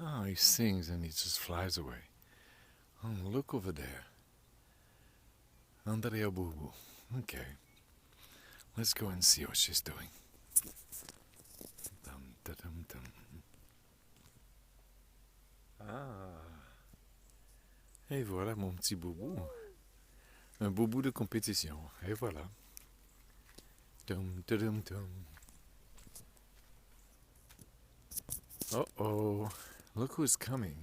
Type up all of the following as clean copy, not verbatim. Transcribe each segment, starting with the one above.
Oh, he sings and he just flies away. Oh, look over there. Andrea Boo Boo. Okay. Let's go and see what she's doing. Dum, da, dum, dum. Ah. Et voilà mon petit boubou. Un boubou de compétition. Et voilà. Dum, da, dum, dum. Uh-oh. Look who's coming.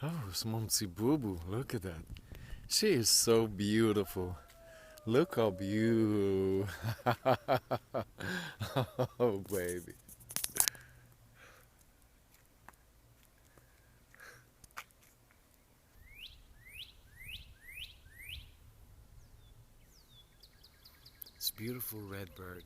Oh, it's mon petit boubou. Look at that. She is so beautiful. Look how beautiful. Oh, baby. This beautiful red bird.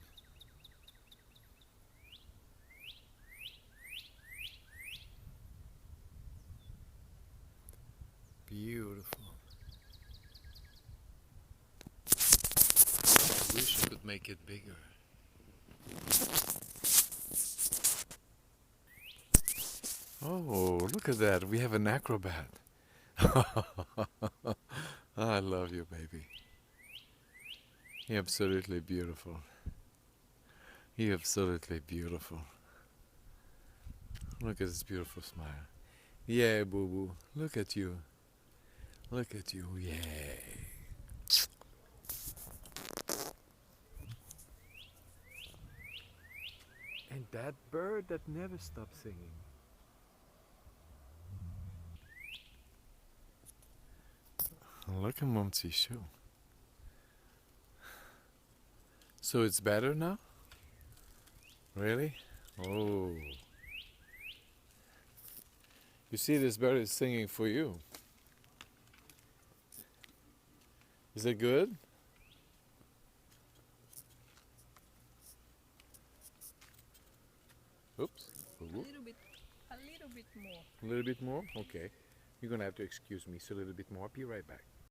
Beautiful. I wish I could make it bigger. Oh, look at that. We have an acrobat. I love you, baby. You're absolutely beautiful. You're absolutely beautiful. Look at this beautiful smile. Yeah, boo boo. Look at you. Look at you. Yay. And that bird that never stops singing. Look at Mumsy's shoe. So it's better now? Really? Oh. You see, this bird is singing for you. Is it good? Oops. A little bit more. A little bit more? Okay. You're gonna have to excuse me. So a little bit more. I'll be right back.